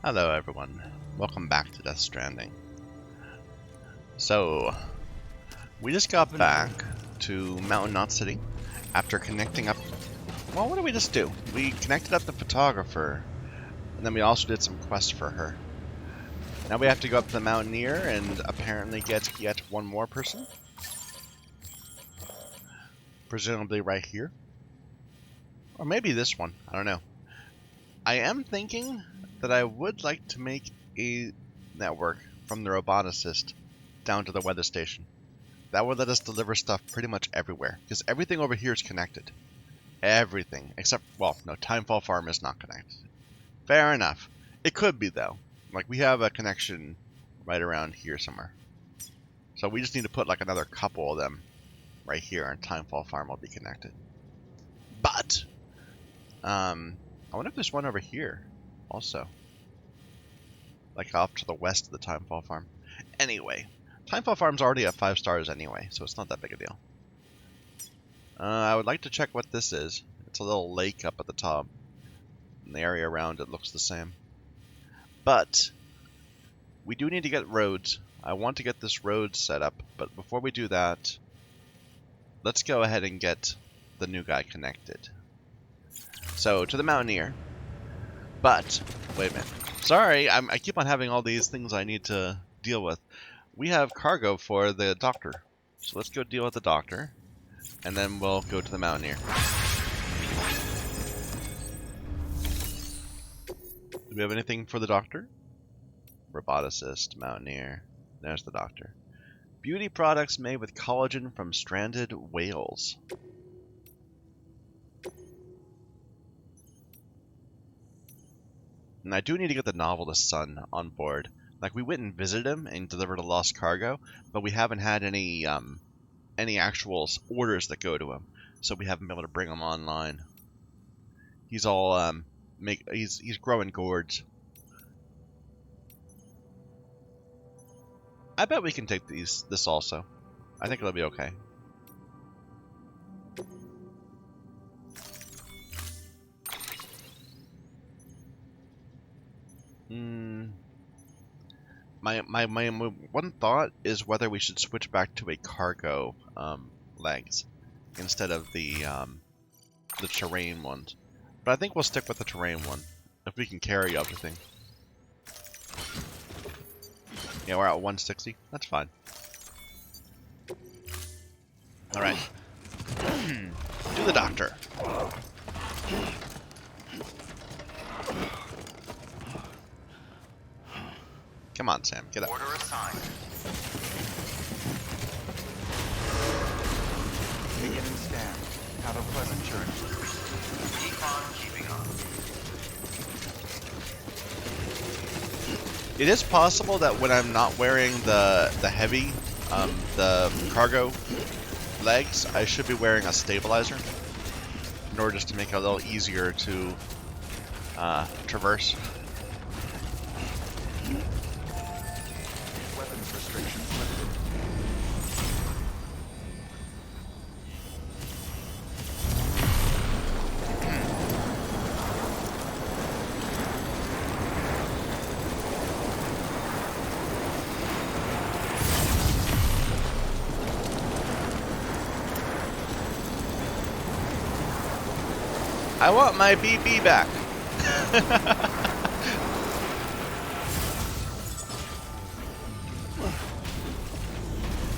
Hello everyone, welcome back to Death Stranding. So, we just got back to Mountain Knot City after connecting up... Well, what did we just do? We connected up the photographer, and then we also did some quests for her. Now we have to go up to the Mountaineer and apparently get yet one more person. Presumably right here. Or maybe this one, I don't know. I am thinking that I would like to make a network from the roboticist down to the weather station. That would let us deliver stuff pretty much everywhere, because everything over here is connected. Everything, except, well, no, Timefall Farm is not connected. Fair enough. It could be, though. Like, we have a connection right around here somewhere. So we just need to put, like, another couple of them right here, and Timefall Farm will be connected. But, I wonder if there's one over here, also. Like, off to the west of the Timefall Farm. Anyway, Timefall Farm's already at 5 stars anyway, so it's not that big a deal. I would like to check what this is. It's a little lake up at the top. And the area around it looks the same. But, we do need to get roads. I want to get this road set up, but before we do that, let's go ahead and get the new guy connected. So, to the Mountaineer. But, wait a minute. Sorry, I keep on having all these things I need to deal with. We have cargo for the doctor. So let's go deal with the doctor. And then we'll go to the Mountaineer. Do we have anything for the doctor? Roboticist, Mountaineer. There's the doctor. Beauty products made with collagen from stranded whales. And I do need to get the novelist's son on board. Like, we went and visited him and delivered a lost cargo, but we haven't had any actual orders that go to him, so we haven't been able to bring him online. He's all he's growing gourds. I bet we can take this also. I think it'll be okay. My one thought is whether we should switch back to a cargo legs instead of the terrain ones. But I think we'll stick with the terrain one if we can carry everything. Yeah, we're at 160. That's fine. All right. Do the doctor. Come on, Sam, get up. Order assigned. Beginning scan. Have a pleasant journey. Decon keeping up. It is possible that when I'm not wearing the heavy, the cargo legs, I should be wearing a stabilizer in order just to make it a little easier to traverse. Weapons restrictions lifted. I want my BB back.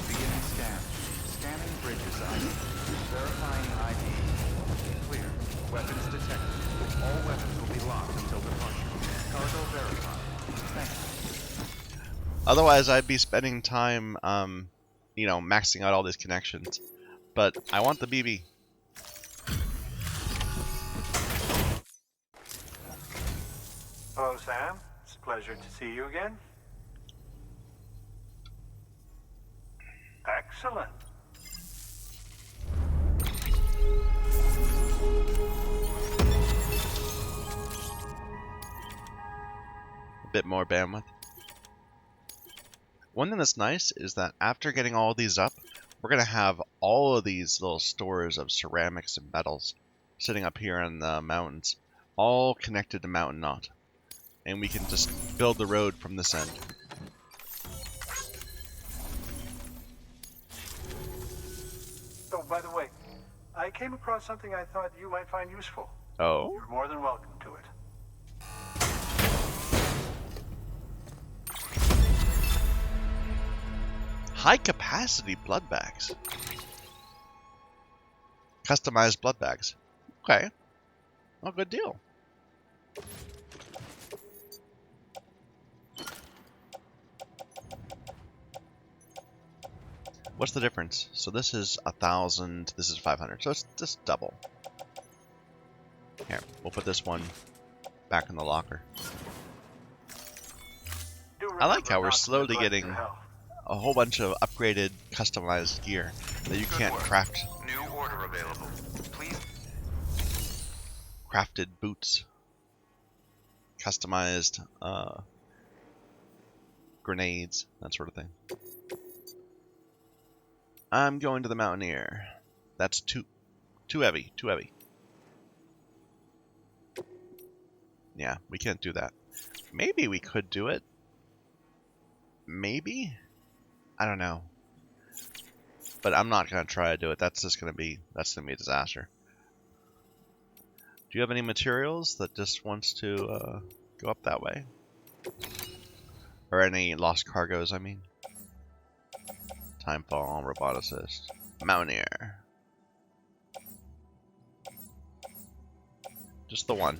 Beginning scan. Scanning bridges ID. Verifying ID. Clear. Weapons detected. All weapons will be locked until departure. Cargo verified. Thank you. Otherwise, I'd be spending time, you know, maxing out all these connections. But I want the BB. Hello, Sam. It's a pleasure to see you again. Excellent. A bit more bandwidth. One thing that's nice is that after getting all these up, we're going to have all of these little stores of ceramics and metals sitting up here in the mountains, all connected to Mountain Knot. and we can just build the road from this end. Oh, by the way, I came across something I thought you might find useful. Oh? You're more than welcome to it. High capacity blood bags. Customized blood bags. Okay. Well, good deal. What's the difference? So this is 1,000, this is 500, so it's just double. Here, we'll put this one back in the locker. I like how we're slowly getting a whole bunch of upgraded, customized gear that you can't craft. New order available. Please. Crafted boots. Customized grenades, that sort of thing. I'm going to the Mountaineer. That's too heavy, too heavy. Yeah, we can't do that. Maybe we could do it. Maybe? I don't know. But I'm not going to try to do it. That's going to be a disaster. Do you have any materials that just wants to go up that way? Or any lost cargoes, I mean? Timefall, roboticist, Mountaineer. Just the one.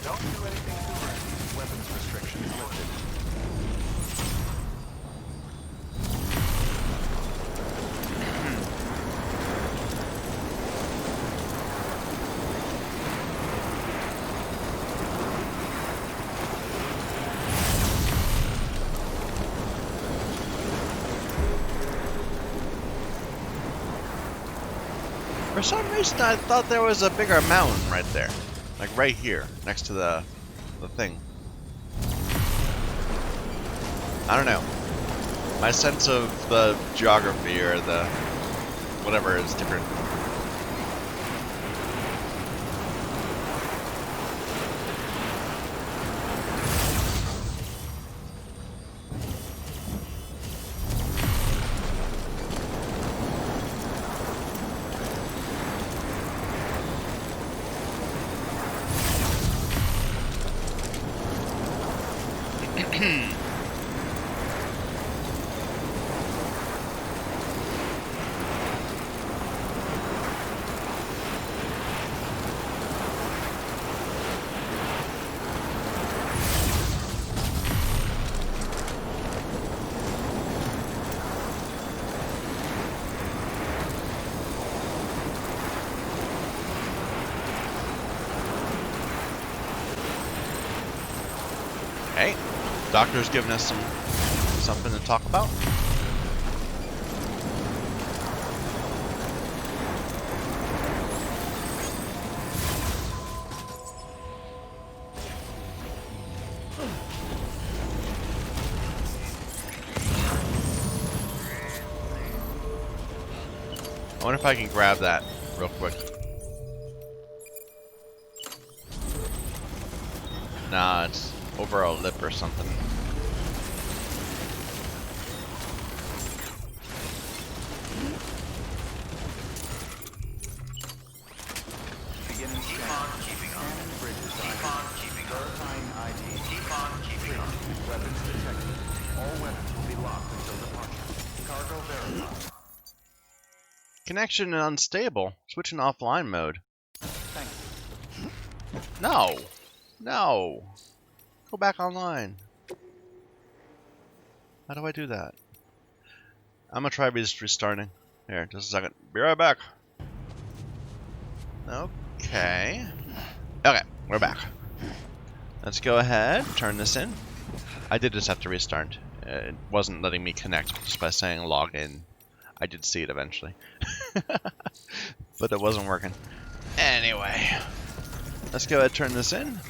Don't do anything too risky. Weapons restrictions lifted. For some reason, I thought there was a bigger mountain right there. Like right here, next to the thing. I don't know. My sense of the geography or the whatever is different. Hey, doctor's giving us something to talk about. I wonder if I can grab that real quick. Nah, it's over a lip or something. Beginning scan. Scanning bridges. Keep on keeping on. Verifying ID. Keep on keeping on. Weapons detected. All weapons will be locked until departure. Cargo verified. Connection unstable. Switching offline mode. Thank you. No. No. Go back online. How do I do that? I'm gonna try just restarting. Here, just a second. Be right back. Okay. Okay, we're back. Let's go ahead, turn this in. I did just have to restart. It wasn't letting me connect just by saying log in. I did see it eventually. But it wasn't working. Anyway. Let's go ahead and turn this in.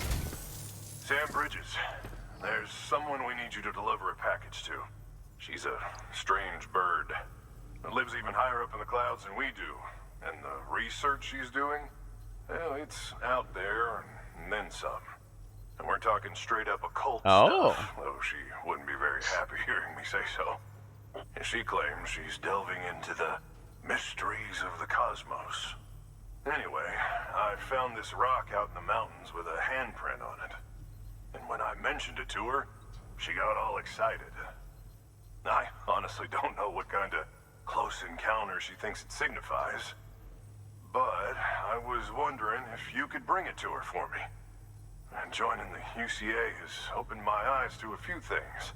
Sam Bridges, There's someone we need you to deliver a package to. She's a strange bird that lives even higher up in the clouds than we do. And the research she's doing, well, it's out there and then some. And we're talking straight up occult stuff, though she wouldn't be very happy hearing me say so. And she claims she's delving into the mysteries of the cosmos. Anyway, I found this rock out in the mountains with a handprint on it. And when I mentioned it to her, she got all excited. I honestly don't know what kind of close encounter she thinks it signifies. But I was wondering if you could bring it to her for me. And joining the UCA has opened my eyes to a few things.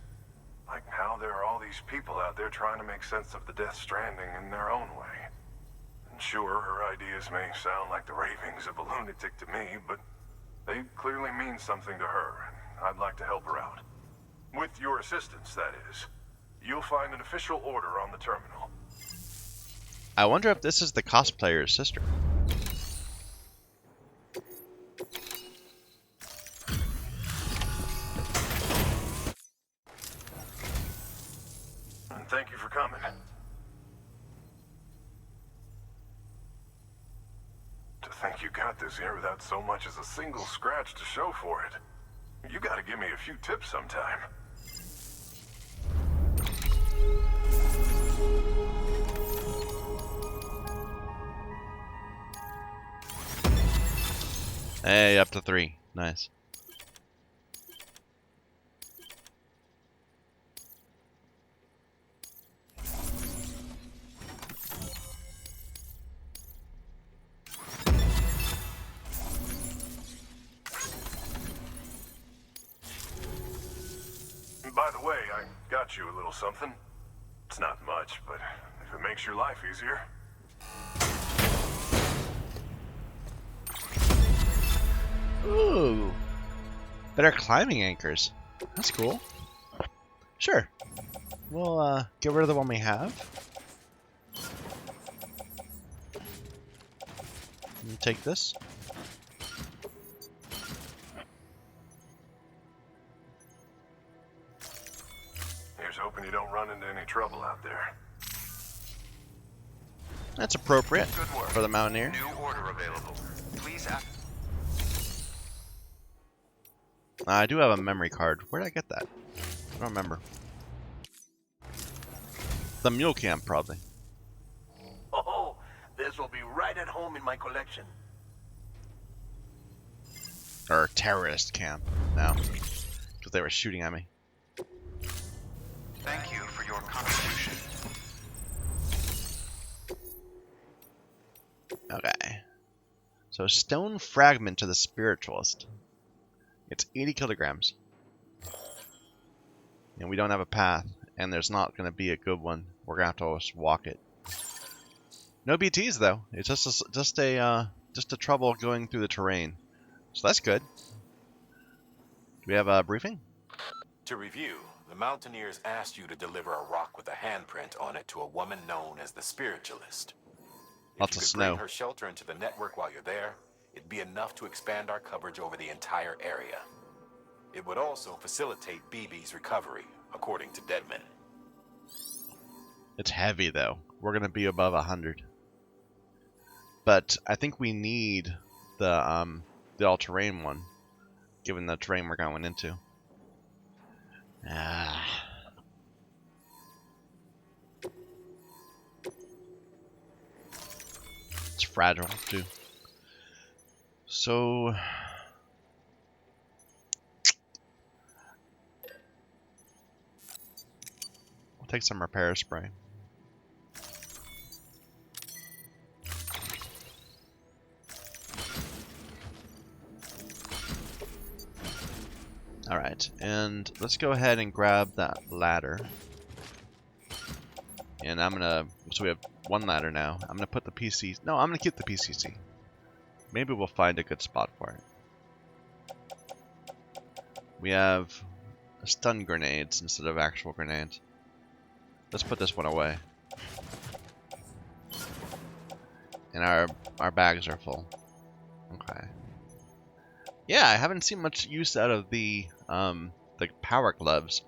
Like how there are all these people out there trying to make sense of the Death Stranding in their own way. And sure, her ideas may sound like the ravings of a lunatic to me, but they clearly mean something to her, and I'd like to help her out. With your assistance, that is. You'll find an official order on the terminal. I wonder if this is the cosplayer's sister. And thank you for coming. To think you got this here without so much as a single scratch to show for it. You gotta give me a few tips sometime. Hey, up to 3. Nice. By the way, I got you a little something. It's not much, but if it makes your life easier. Ooh. Better climbing anchors. That's cool. Sure. We'll get rid of the one we have. You take this. Here's hoping you don't run into any trouble out there. That's appropriate Good work. for the Mountaineer. New order available. Please act. I do have a memory card. Where did I get that? I don't remember. The mule camp, probably. Oh, this will be right at home in my collection. Or terrorist camp now. Because they were shooting at me. Thank you for your contribution. Okay. So stone fragment to the Spiritualist. It's 80 kilograms. And we don't have a path. And there's not going to be a good one. We're going to have to just walk it. No BTs though. It's just a trouble going through the terrain. So that's good. Do we have a briefing? To review, the Mountaineers asked you to deliver a rock with a handprint on it to a woman known as the Spiritualist. Lots If of you could snow. bring her shelter into the network while you're there, it'd be enough to expand our coverage over the entire area. It would also facilitate BB's recovery, according to Deadman. It's heavy though. We're going to be above 100. But I think we need the all-terrain one, given the terrain we're going into. It's fragile too. So we'll take some repair spray. Alright, and let's go ahead and grab that ladder. And I'm gonna, so we have one ladder now. I'm gonna put the PC, no, I'm gonna keep the PCC. Maybe we'll find a good spot for it. We have stun grenades instead of actual grenades. Let's put this one away. And our bags are full. Okay. Yeah, I haven't seen much use out of the the power gloves,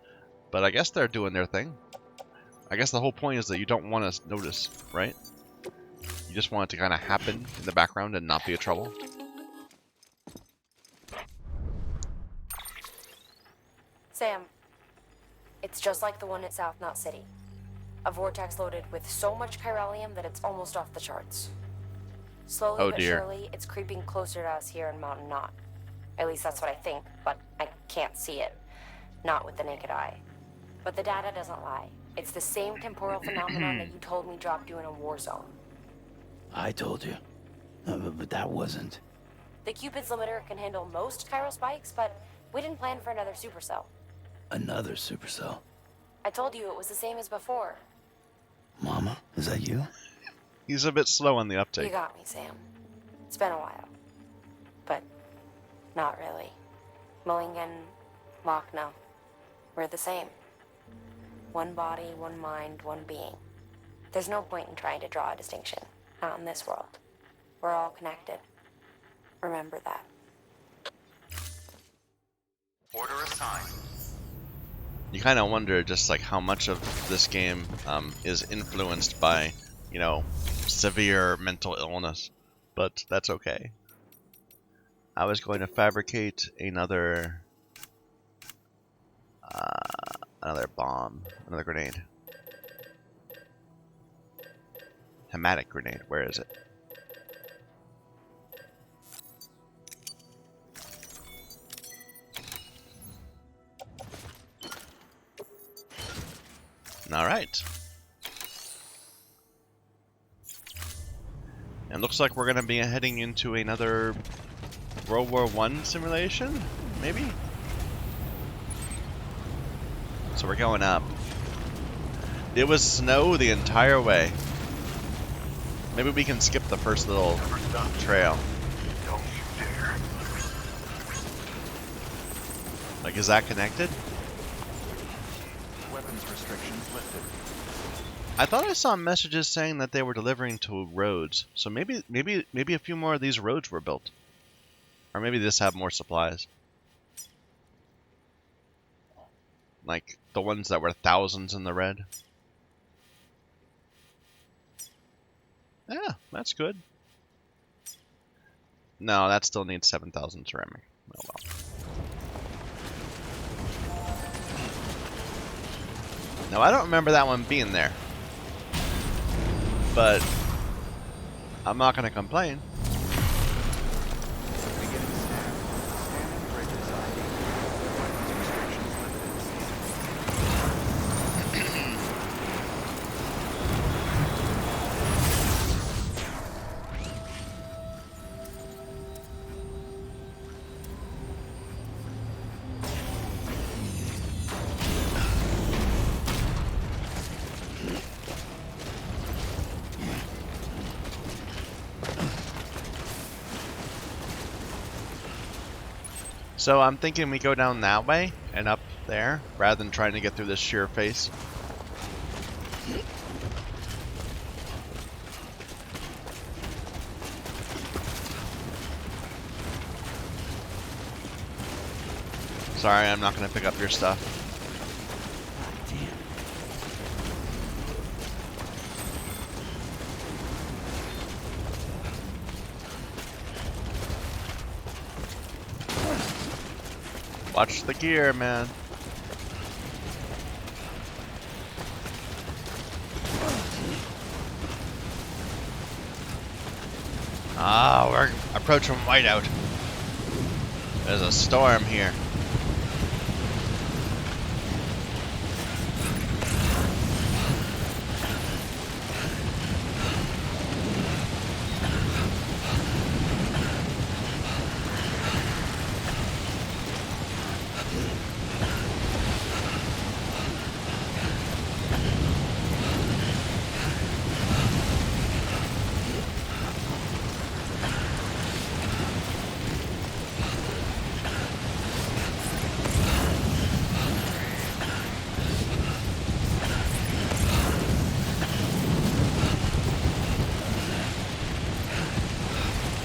but I guess they're doing their thing. I guess the whole point is that you don't want to notice, right? You just want it to kind of happen in the background and not be a trouble. Sam, it's just like the one at South Knot City. A vortex loaded with so much chiralium that it's almost off the charts. Slowly Oh, but dear. surely, it's creeping closer to us here in Mountain Knot. At least that's what I think, but I can't see it. Not with the naked eye. But the data doesn't lie. It's the same temporal phenomenon that you told me dropped you in a war zone. I told you. But that wasn't. The Cupid's limiter can handle most chiral spikes, but we didn't plan for another supercell. Another supercell. I told you it was the same as before. Mama, is that you? He's a bit slow on the You uptake. got me, Sam. It's been a while. But not really. Mulligan, Machna, we're the same. One body, one mind, one being. There's no point in trying to draw a distinction. Not in this world. We're all connected. Remember that. Order assigned. You kind of wonder just like how much of this game is influenced by, you know, severe mental illness, but that's okay. I was going to fabricate another bomb, another grenade. Hematic grenade, where is it? Alright. And looks like we're going to be heading into another World War I simulation, maybe? So we're going up. It was snow the entire way. Maybe we can skip the first little trail. Don't you dare. Like, is that connected? Weapons restrictions lifted. I thought I saw messages saying that they were delivering to roads. So maybe a few more of these roads were built. Or maybe this have more supplies. Like the ones that were thousands in the red. Yeah, that's good. No, that still needs 7,000 ceramic. Oh well. Now I don't remember that one being there. But I'm not gonna complain. Beginning scan. Scanning bridges ID. Weapons restrictions lifted. So I'm thinking we go down that way and up there, rather than trying to get through this sheer face. Sorry, I'm not going to pick up your stuff. Damn. Watch the gear, man. Ah, we're approaching Whiteout. There's a storm here.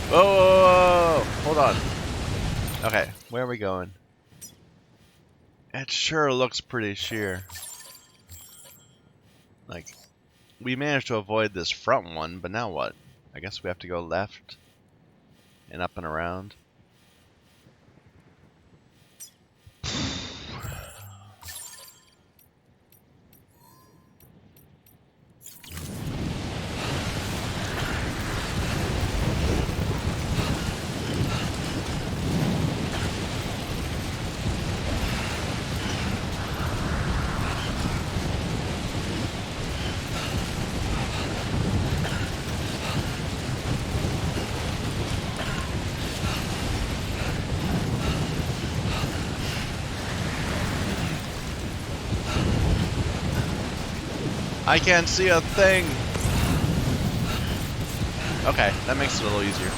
Whoa, hold on. Okay, where are we going? It sure looks pretty sheer. Like, we managed to avoid this front one, but now what? I guess we have to go left and up and around. I can't see a thing. Okay, that makes it a little easier.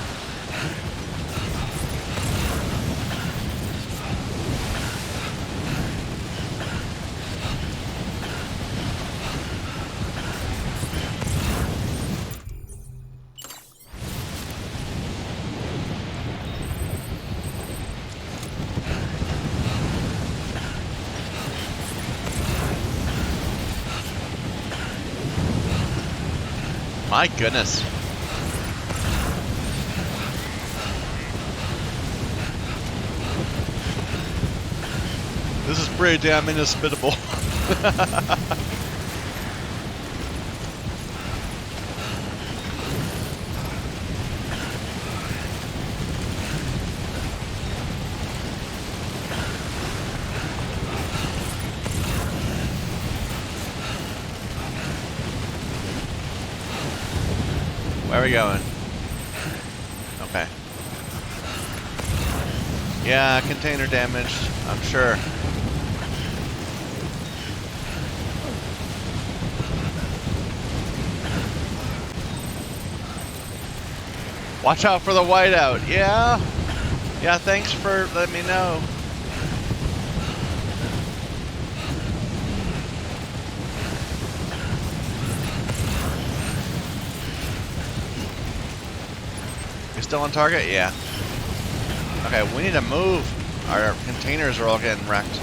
My goodness. This is pretty damn inhospitable. Where are we going? Okay. Yeah, container damage, I'm sure. Watch out for the whiteout. Yeah? Yeah, thanks for letting me know. You still on target? Yeah. Okay, we need to move. Our containers are all getting wrecked.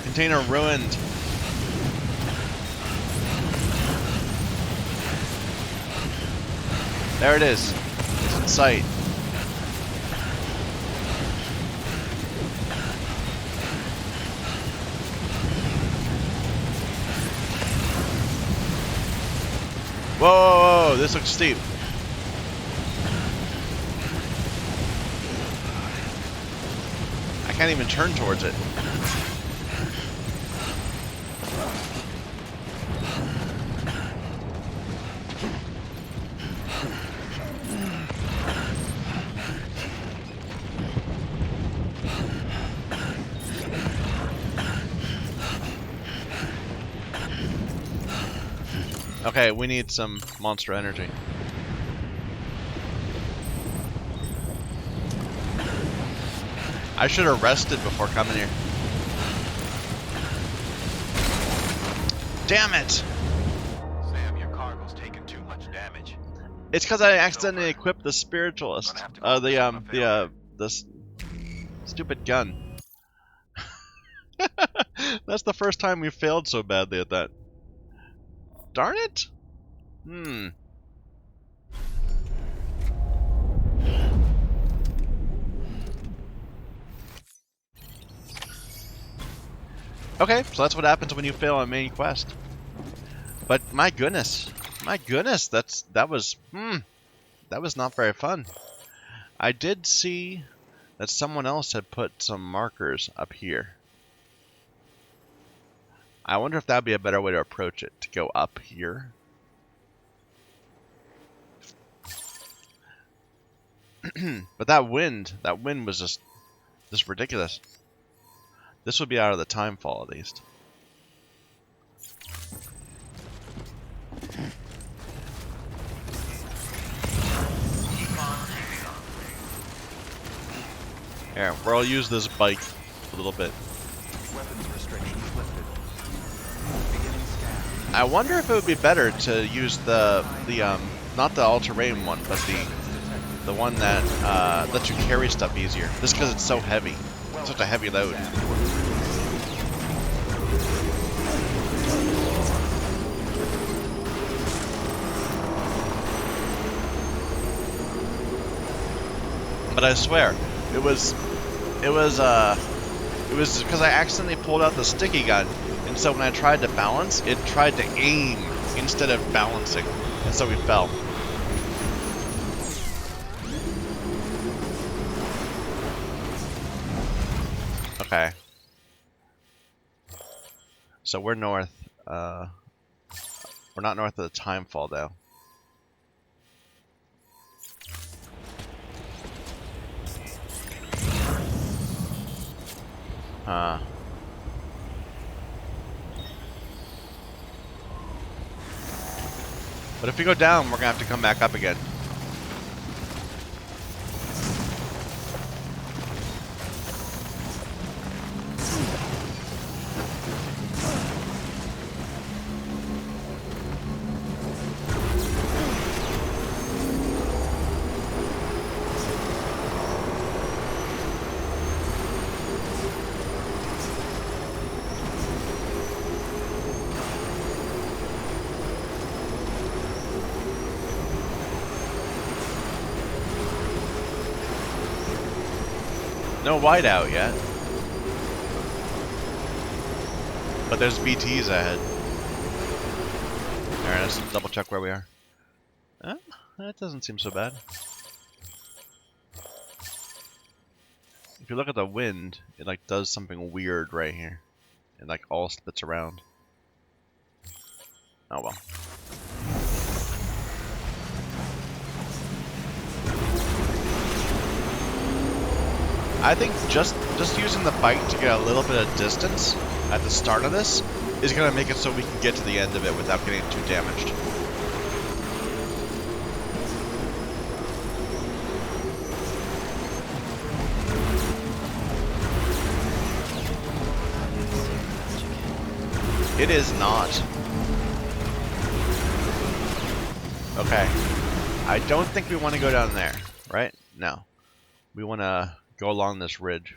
Container ruined. There it is. It's in sight. Whoa, whoa, whoa, this looks steep. I can't even turn towards it. Okay, we need some monster energy. I should have rested before coming here. Damn it! Sam, your cargo's taking too much damage. It's because I accidentally equipped the Spiritualist. The stupid gun. That's the first time we failed so badly at that. Darn it! Okay, so that's what happens when you fail a main quest. But my goodness, that was not very fun. I did see that someone else had put some markers up here. I wonder if that would be a better way to approach it, to go up here. But that wind was just ridiculous. This would be out of the timefall at least. Here, we'll use this bike a little bit. Weapons restrictions lifted. I wonder if it would be better to use the not the all-terrain one, but the one that lets you carry stuff easier. Just because it's so heavy. It's such a heavy load. But I swear, it was because I accidentally pulled out the sticky gun, and so when I tried to balance, it tried to aim instead of balancing, and so we fell. Okay. So we're north. We're not north of the timefall though. But if we go down, we're gonna have to come back up again. No whiteout yet. But there's BTs ahead. Alright, let's double check where we are. That doesn't seem so bad. If you look at the wind, it like does something weird right here. It like all splits around. Oh well. I think just using the bike to get a little bit of distance at the start of this is going to make it so we can get to the end of it without getting too damaged. It is not. Okay. I don't think we want to go down there, right? No. We want to go along this ridge.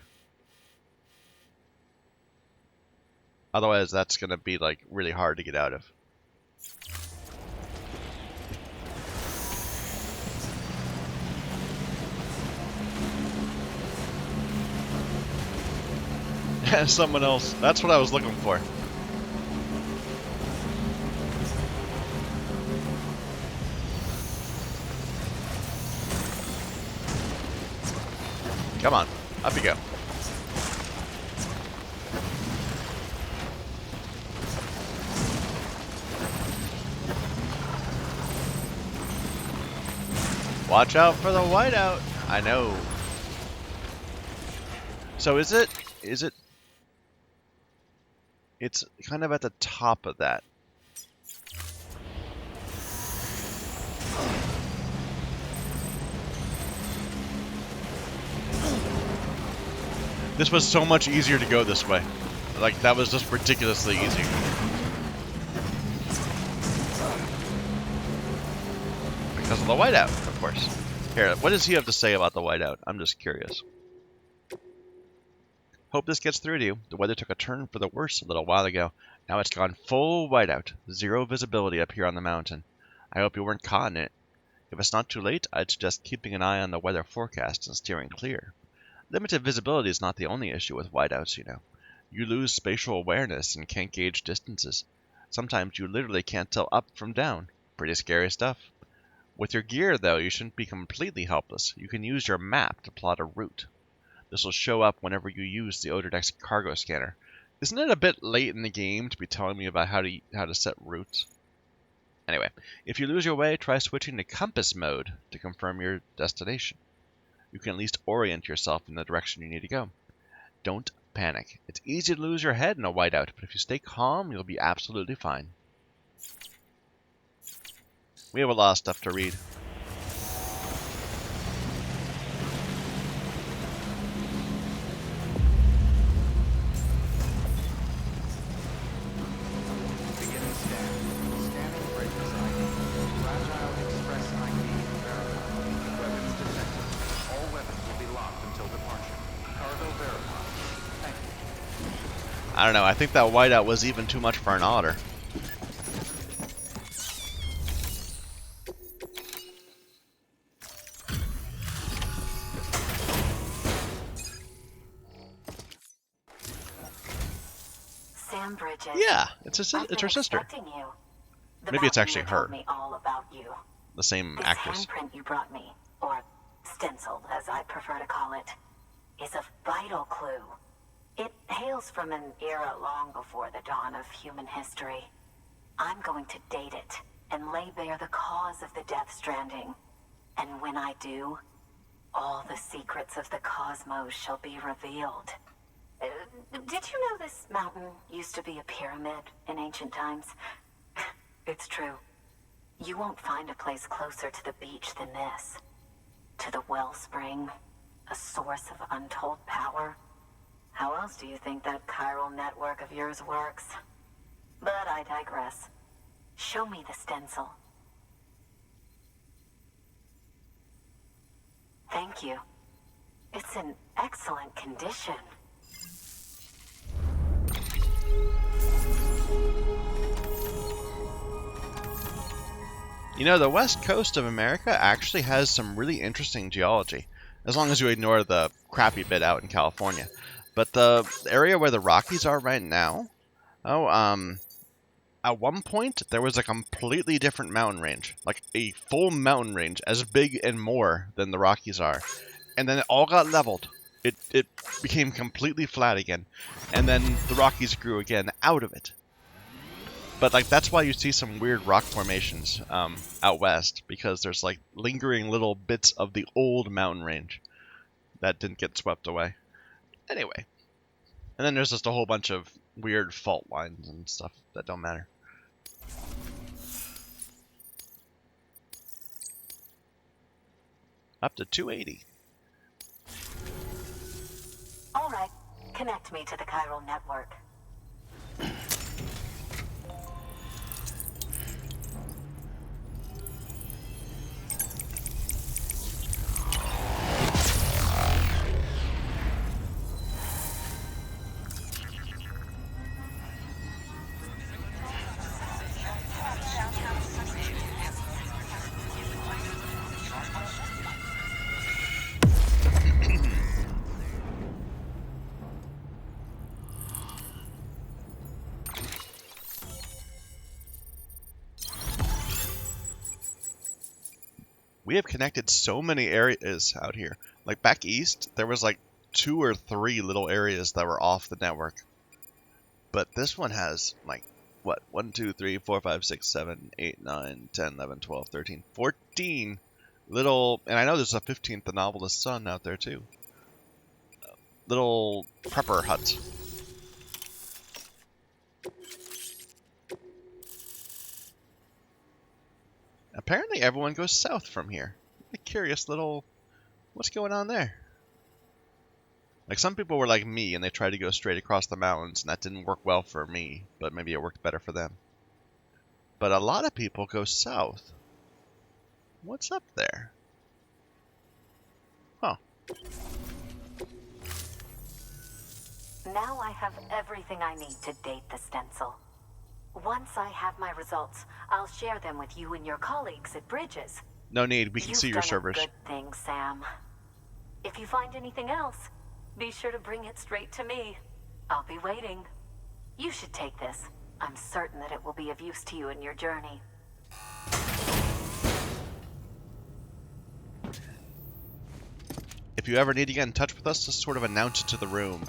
Otherwise, that's going to be like really hard to get out of. Someone else. That's what I was looking for. Come on, up you go. Watch out for the whiteout. I know. So is it? It's kind of at the top of that. This was so much easier to go this way. Like, that was just ridiculously easy. Because of the whiteout, of course. Here, what does he have to say about the whiteout? I'm just curious. Hope this gets through to you. The weather took a turn for the worse a little while ago. Now it's gone full whiteout. Zero visibility up here on the mountain. I hope you weren't caught in it. If it's not too late, I'd suggest keeping an eye on the weather forecast and steering clear. Limited visibility is not the only issue with whiteouts, you know. You lose spatial awareness and can't gauge distances. Sometimes you literally can't tell up from down. Pretty scary stuff. With your gear, though, you shouldn't be completely helpless. You can use your map to plot a route. This will show up whenever you use the Odordex cargo scanner. Isn't it a bit late in the game to be telling me about how to set routes? Anyway, if you lose your way, try switching to compass mode to confirm your destination. You can at least orient yourself in the direction you need to go. Don't panic. It's easy to lose your head in a whiteout, but if you stay calm, you'll be absolutely fine. We have a lot of stuff to read. Beginning scan. Scanning bridges ID. Fragile Express I don't know. I think that whiteout was even too much for an otter. Sam Bridges. Yeah, it's her sister. Expecting you. The Maybe it's actually mountaineer her. told me all about you. The same This actress. handprint you brought me, or stenciled as I prefer to call it, is a vital clue. It hails from an era long before the dawn of human history. I'm going to date it and lay bare the cause of the Death Stranding. And when I do, all the secrets of the cosmos shall be revealed. Did you know this mountain used to be a pyramid in ancient times? It's true. You won't find a place closer to the beach than this. To the wellspring, a source of untold power. How else do you think that chiral network of yours works? But I digress. Show me the stencil. Thank you. It's in excellent condition. You know, the west coast of America actually has some really interesting geology, as long as you ignore the crappy bit out in California. But the area where the Rockies are right now, at one point there was a completely different mountain range, like a full mountain range, as big and more than the Rockies are, and then it all got leveled. It became completely flat again, and then the Rockies grew again out of it. But like that's why you see some weird rock formations out west, because there's like lingering little bits of the old mountain range that didn't get swept away. Anyway, and then there's just a whole bunch of weird fault lines and stuff that don't matter. Up to 280. All right, connect me to the chiral network. We have connected so many areas out here. Like back east, there was like 2 or 3 little areas that were off the network. But this one has like, what, 1, 2, 3, 4, 5, 6, 7, 8, 9, 10, 11, 12, 13, 14 little, and I know there's a 15th, the Novelist Sun out there too. Little prepper huts. Apparently everyone goes south from here. A curious little... What's going on there? Like some people were like me and they tried to go straight across the mountains and that didn't work well for me, but maybe it worked better for them. But a lot of people go south. What's up there? Huh. Now I have everything I need to date the stencil. Once I have my results, I'll share them with you and your colleagues at Bridges. No need, we can see your servers. You've done a good thing, Sam. If you find anything else, be sure to bring it straight to me. I'll be waiting. You should take this. I'm certain that it will be of use to you in your journey. If you ever need to get in touch with us, just sort of announce it to the room.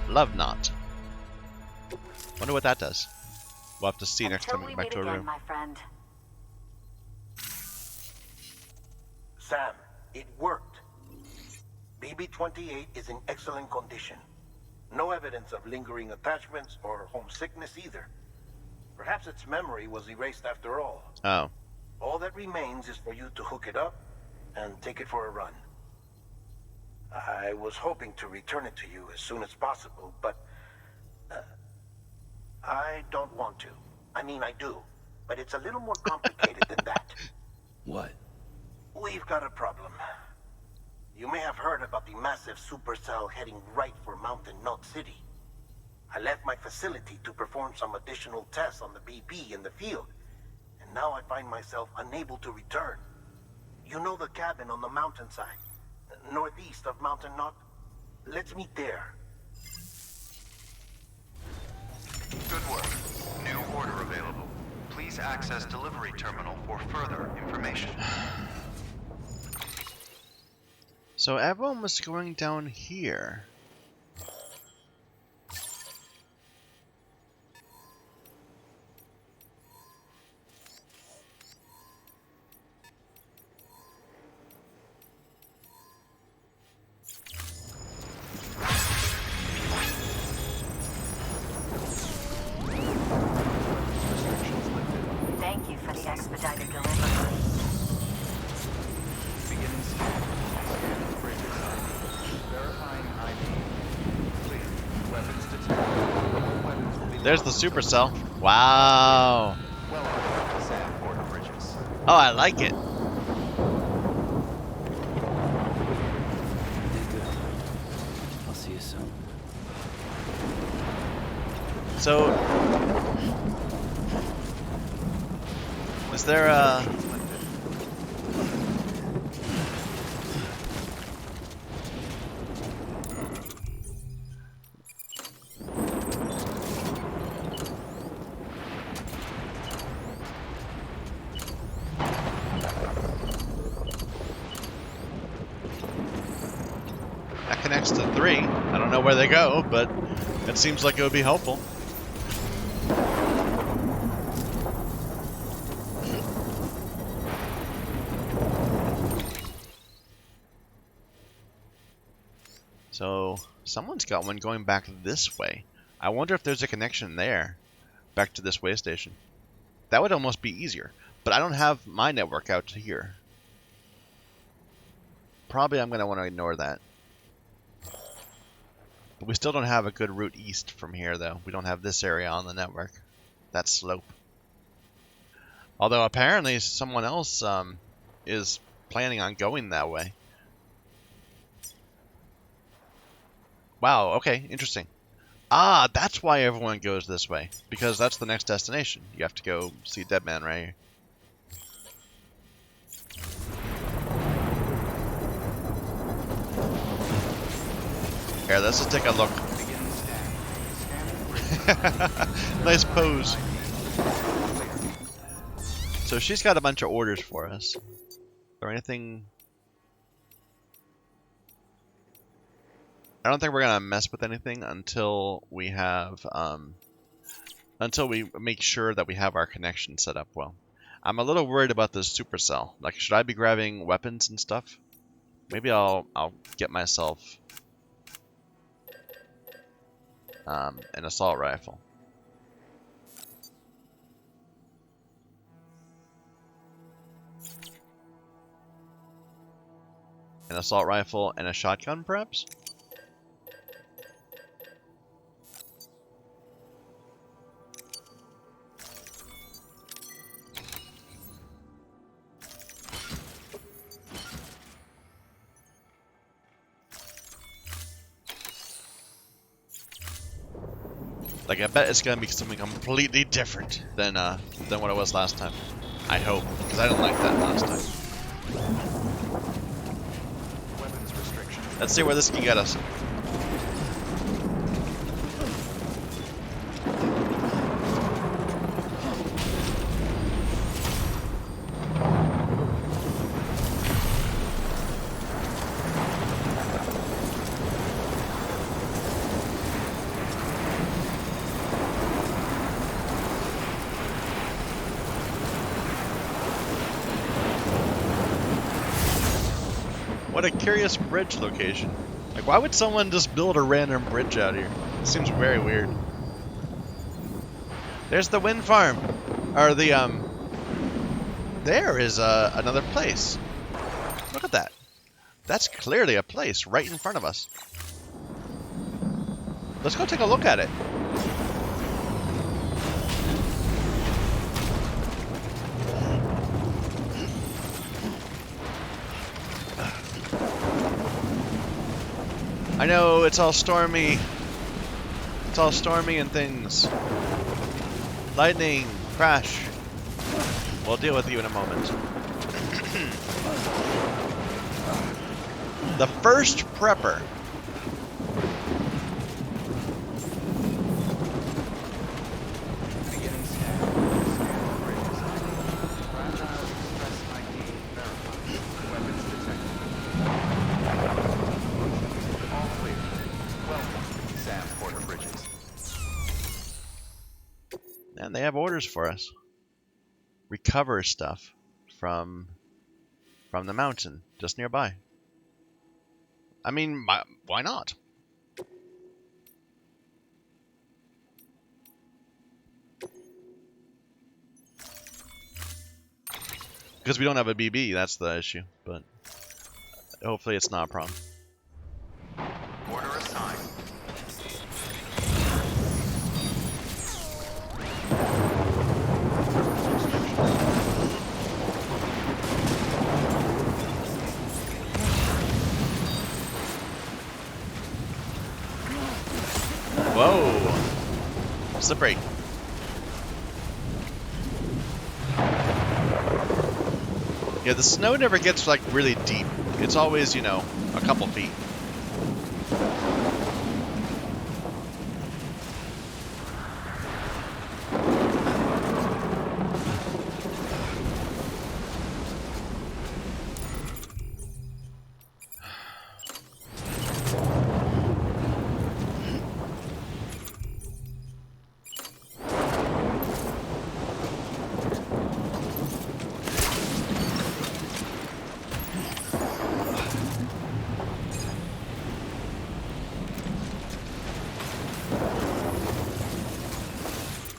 Love Knot. Wonder what that does. We'll have to see next time we get back to a room. My friend. Sam, it worked. BB-28 is in excellent condition. No evidence of lingering attachments or homesickness either. Perhaps its memory was erased after all. Oh. All that remains is for you to hook it up and take it for a run. I was hoping to return it to you as soon as possible, but I don't want to. I mean, I do, but it's a little more complicated than that. What? We've got a problem. You may have heard about the massive supercell heading right for Mountain Knot City. I left my facility to perform some additional tests on the BB in the field, and now I find myself unable to return. You know the cabin on the mountainside, northeast of Mountain Knot? Let's meet there. Good work. New order available. Please access delivery terminal for further information. So everyone was going down here. Thank you for the expedited delivery. Beginning scan. Scanning bridges ID. Verifying ID. Clear. Weapons detected. All weapons will be There's the locked until supercell. departure. Wow. Well on the sand border bridges. Oh, I like it. Did good. I'll see you soon. So, is there a... That connects to 3. I don't know where they go, but it seems like it would be helpful. So, someone's got one going back this way. I wonder if there's a connection there, back to this way station. That would almost be easier, but I don't have my network out to here. Probably I'm going to want to ignore that. But we still don't have a good route east from here, though. We don't have this area on the network. That slope. Although apparently someone else is planning on going that way. Wow, okay, interesting. Ah, that's why everyone goes this way. Because that's the next destination. You have to go see Dead Man right here. Here, let's just take a look. Beginning scan. Scanning bridges. Nice pose. So she's got a bunch of orders for us. Or anything... I don't think we're gonna mess with anything until we have, until we make sure that we have our connection set up well. I'm a little worried about this supercell. Like, should I be grabbing weapons and stuff? Maybe I'll get myself an assault rifle. An assault rifle and a shotgun, perhaps? Like, I bet it's gonna be something completely different than what it was last time. I hope, because I didn't like that last time. Weapons restrictions. Let's see where this can get us. What a curious bridge location. Like, why would someone just build a random bridge out here? It seems very weird. There's the wind farm. Or the, there is, another place. Look at that. That's clearly a place right in front of us. Let's go take a look at it. I know, it's all stormy. It's all stormy and things. Lightning, crash. We'll deal with you in a moment. The first prepper. Beginning scan. Scan bridges ID. Fragile express ID verified. Weapons detected. All clear. Welcome, Sam Porter Bridges. And they have orders for us. Recover stuff from the mountain just nearby. I mean, why not? Because we don't have a BB, that's the issue. But hopefully it's not a problem. Order assigned. Whoa! Slippery. Yeah, the snow never gets like really deep. It's always, you know, a couple feet.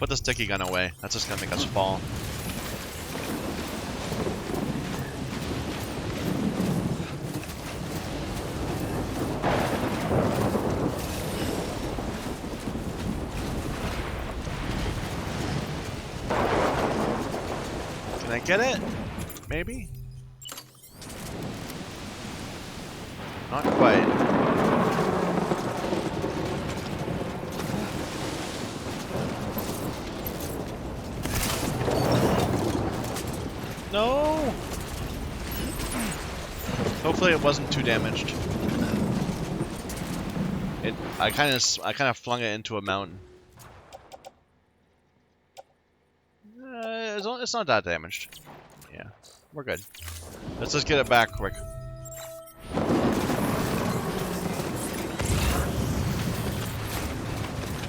Put the sticky gun away. That's just gonna make us fall. Can I get it? Maybe? Not quite. No! Hopefully it wasn't too damaged. I kind of flung it into a mountain. It's not that damaged. Yeah, we're good. Let's just get it back quick.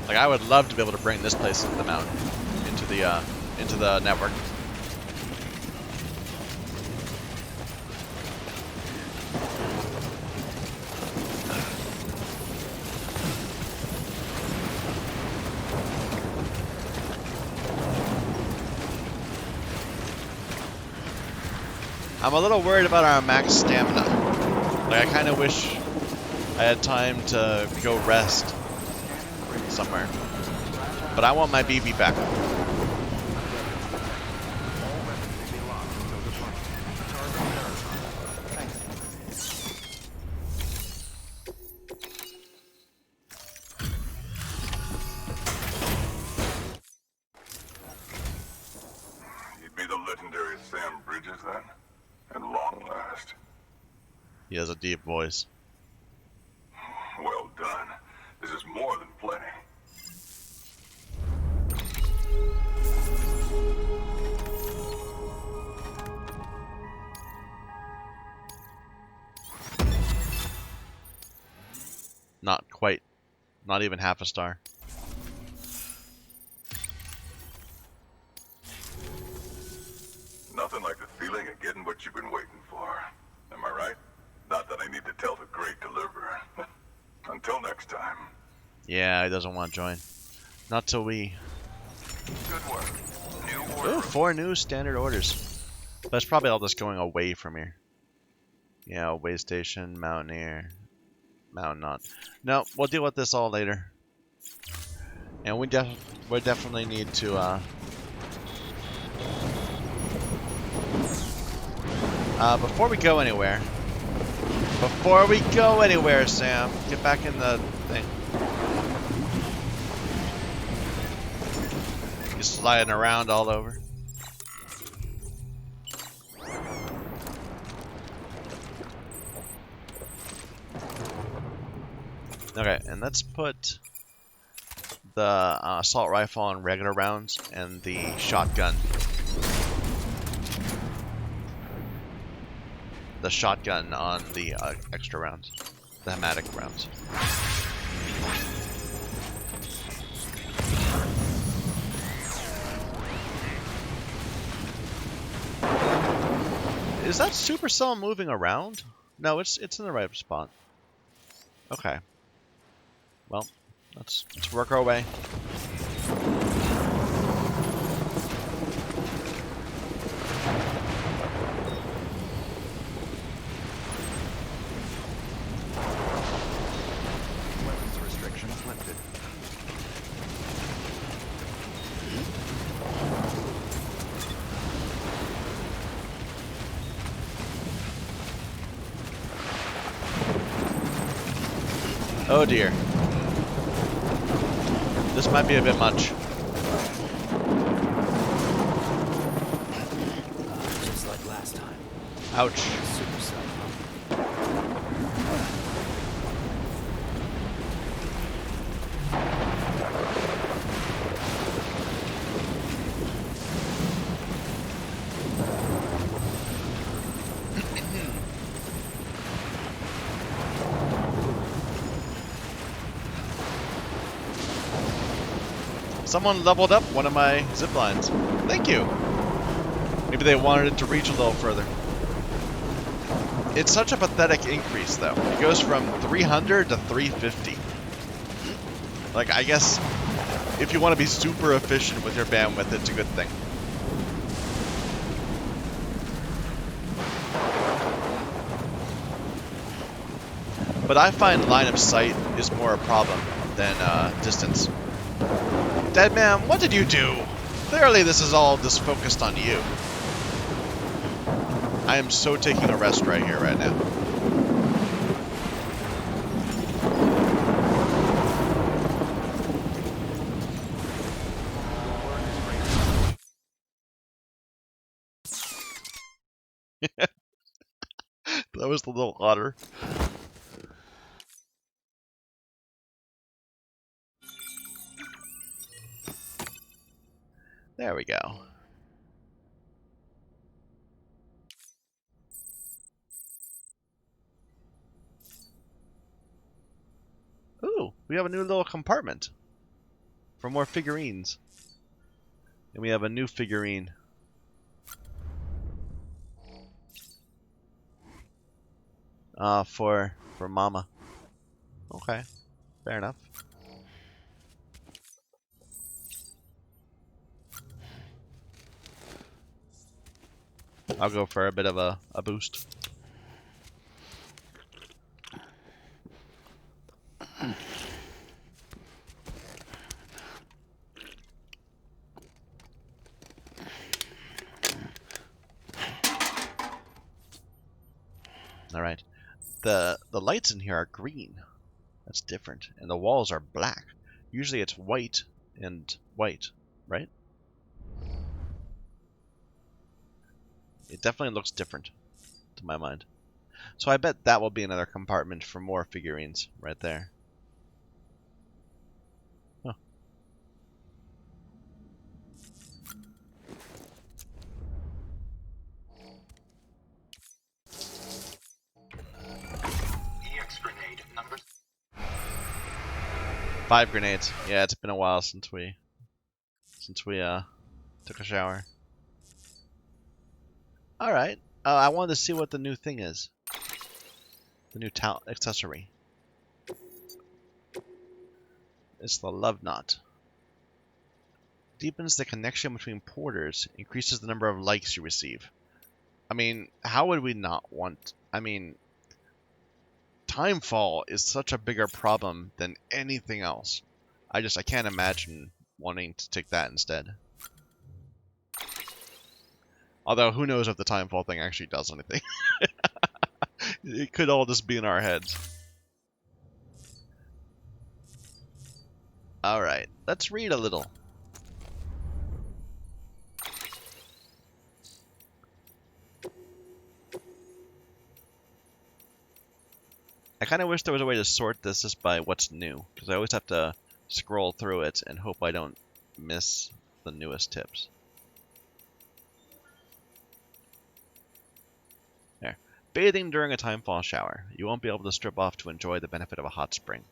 Like, I would love to be able to bring this place into the mountain, into the network. I'm a little worried about our max stamina. Like, I kind of wish I had time to go rest somewhere. But I want my BB back. You'd be the legendary Sam Bridges then? At long last. He has a deep voice. Well done. This is more than plenty. Not quite. Not even half a star. Nothing like the feeling of getting what you've been waiting for. Am I right? Not that I need to tell the great deliverer. Until next time. Yeah, he doesn't want to join. Not till we... Good work. New order. Ooh, 4 new standard orders. That's probably all just going away from here. Yeah, way station, mountaineer, mountain not. No, we'll deal with this all later. And we definitely need to before we go anywhere, Before we go anywhere, Sam, get back in the thing. You're sliding around all over. Okay, and let's put the assault rifle on regular rounds and the shotgun. The shotgun on the extra rounds, the hematic rounds. Is that supercell moving around? No, it's in the right spot. Okay. Well, let's work our way. Weapons restrictions lifted. Oh dear. This might be a bit much. Just like last time. Ouch. Supercell. Someone leveled up one of my zip lines. Thank you. Maybe they wanted it to reach a little further. It's such a pathetic increase, though. It goes from 300 to 350. Like, I guess if you want to be super efficient with your bandwidth, it's a good thing. But I find line of sight is more a problem than distance. Deadman, what did you do? Clearly this is all just focused on you. I am so taking a rest right here, right now. That was the little otter. There we go. Ooh, we have a new little compartment for more figurines. And we have a new figurine. For Mama. Okay, fair enough. I'll go for a bit of a boost. All right. The lights in here are green. That's different. And the walls are black. Usually it's white and white, right? It definitely looks different to my mind. So I bet that will be another compartment for more figurines right there. Huh. EX grenade number 5 grenades. Yeah, it's been a while since we took a shower. All right. I wanted to see what the new thing is. The new accessory. It's the love knot. Deepens the connection between porters. Increases the number of likes you receive. I mean, how would we not want... I mean, timefall is such a bigger problem than anything else. I can't imagine wanting to take that instead. Although, who knows if the timefall thing actually does anything. It could all just be in our heads. Alright, let's read a little. I kind of wish there was a way to sort this just by what's new, because I always have to scroll through it and hope I don't miss the newest tips. There. Bathing during a timefall shower. You won't be able to strip off to enjoy the benefit of a hot spring.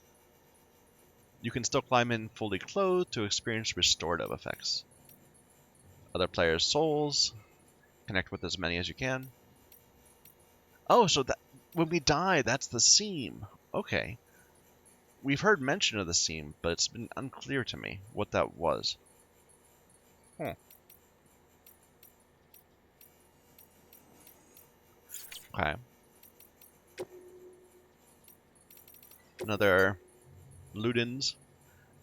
You can still climb in fully clothed to experience restorative effects. Other players' souls. Connect with as many as you can. Oh, so that when we die, that's the seam. Okay. We've heard mention of the seam, but it's been unclear to me what that was. Okay. Another Ludens.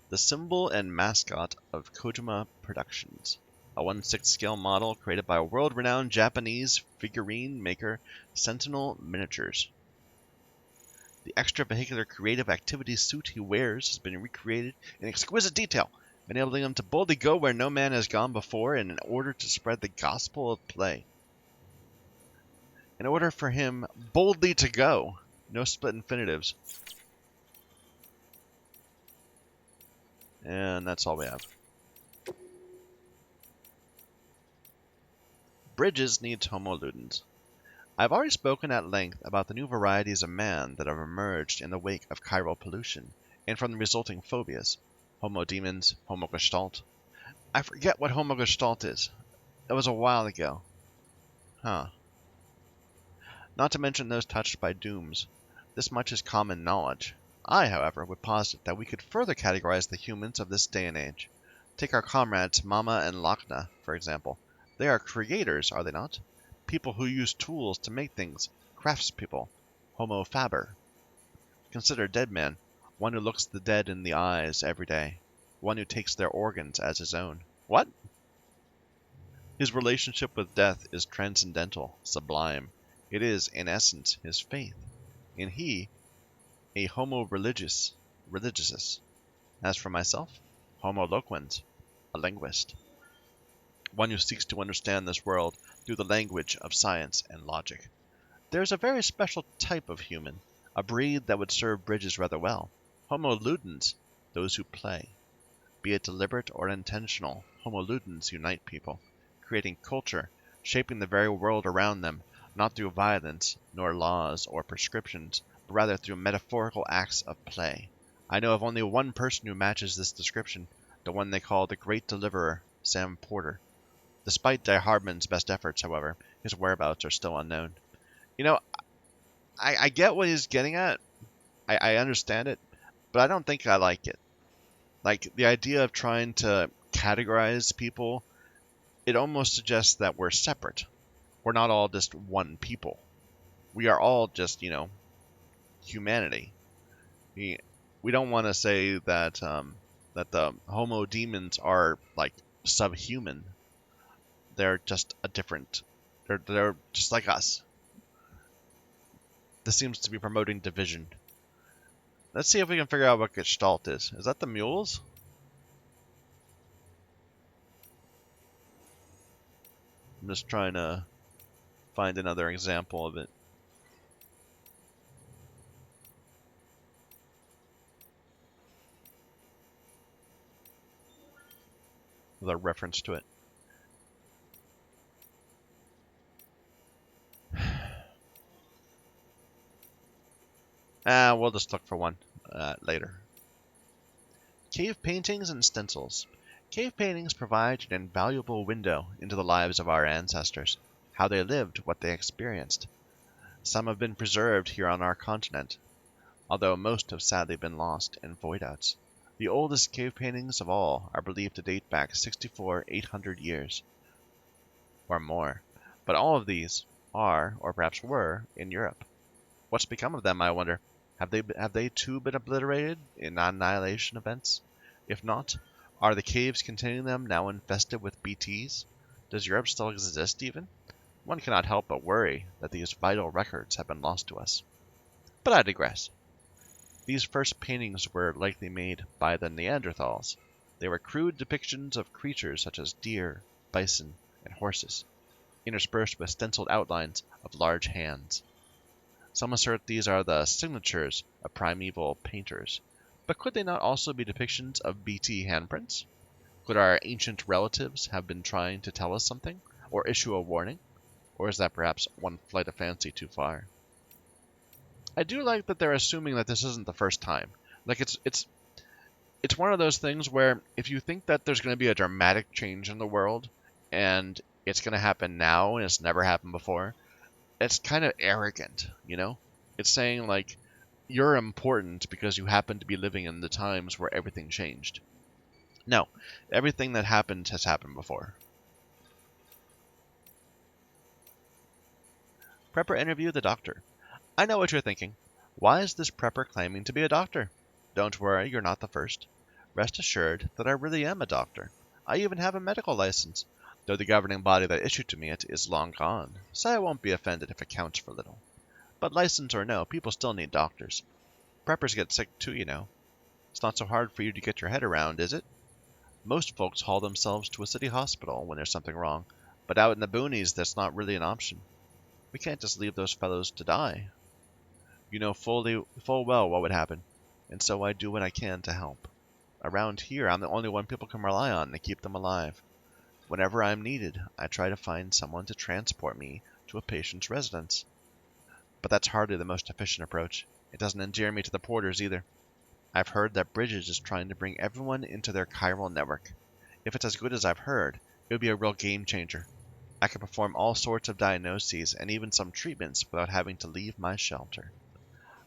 The symbol and mascot of Kojima Productions. A 1/6 scale model created by world-renowned Japanese figurine maker Sentinel Miniatures. The extravehicular creative activity suit he wears has been recreated in exquisite detail, enabling him to boldly go where no man has gone before in order to spread the gospel of play. In order for him boldly to go. No split infinitives. And that's all we have. Bridges need Homo Ludens. I've already spoken at length about the new varieties of man that have emerged in the wake of chiral pollution, and from the resulting phobias. Homo demons, Homo Gestalt. I forget what Homo Gestalt is. That was a while ago. Huh. Not to mention those touched by dooms. This much is common knowledge. I, however, would posit that we could further categorize the humans of this day and age. Take our comrades Mama and Lachna, for example. They are creators, are they not? People who use tools to make things. Craftspeople. Homo faber. Consider dead man. One who looks the dead in the eyes every day. One who takes their organs as his own. What? His relationship with death is transcendental, sublime. It is, in essence, his faith. And he, a homo religiosus. As for myself, homo loquens, a linguist. One who seeks to understand this world through the language of science and logic. There is a very special type of human, a breed that would serve Bridges rather well. Homo ludens, those who play. Be it deliberate or intentional, Homo ludens unite people, creating culture, shaping the very world around them, not through violence, nor laws or prescriptions, but rather through metaphorical acts of play. I know of only one person who matches this description, the one they call the Great Deliverer, Sam Porter. Despite Die Hardman's best efforts, however, his whereabouts are still unknown. You know, I get what he's getting at. I understand it, but I don't think I like it. Like, the idea of trying to categorize people, it almost suggests that we're separate. We're not all just one people. We are all just, humanity. We don't want to say that that the Homo demons are like subhuman. They're just a different. They're just like us. This seems to be promoting division. Let's see if we can figure out what Gestalt is. Is that the mules? I'm just trying to find another example of it. With a reference to it. We'll just look for one later. Cave paintings and stencils. Cave paintings provide an invaluable window into the lives of our ancestors, how they lived, what they experienced. Some have been preserved here on our continent, although most have sadly been lost in voidouts. The oldest cave paintings of all are believed to date back 800 years or more, but all of these are, or perhaps were, in Europe. What's become of them, I wonder? Have they too been obliterated in annihilation events? If not, are the caves containing them now infested with BTs? Does Europe still exist even? One cannot help but worry that these vital records have been lost to us. But I digress. These first paintings were likely made by the Neanderthals. They were crude depictions of creatures such as deer, bison, and horses, interspersed with stenciled outlines of large hands. Some assert these are the signatures of primeval painters, but could they not also be depictions of BT handprints? Could our ancient relatives have been trying to tell us something, or issue a warning? Or is that perhaps one flight of fancy too far? I do like that they're assuming that this isn't the first time. Like it's one of those things where if you think that there's going to be a dramatic change in the world and it's going to happen now and it's never happened before, it's kind of arrogant, you know? It's saying like you're important because you happen to be living in the times where everything changed. No, everything that happened has happened before. Prepper interview the doctor. I know what you're thinking. Why is this prepper claiming to be a doctor? Don't worry, you're not the first. Rest assured that I really am a doctor. I even have a medical license, though the governing body that issued to me it is long gone, so I won't be offended if it counts for little. But license or no, people still need doctors. Preppers get sick too, you know. It's not so hard for you to get your head around, is it? Most folks haul themselves to a city hospital when there's something wrong, but out in the boonies that's not really an option. We can't just leave those fellows to die. You know full well what would happen, and so I do what I can to help. Around here, I'm the only one people can rely on to keep them alive. Whenever I'm needed, I try to find someone to transport me to a patient's residence. But that's hardly the most efficient approach. It doesn't endear me to the porters either. I've heard that Bridges is trying to bring everyone into their chiral network. If it's as good as I've heard, it would be a real game changer. I could perform all sorts of diagnoses and even some treatments without having to leave my shelter.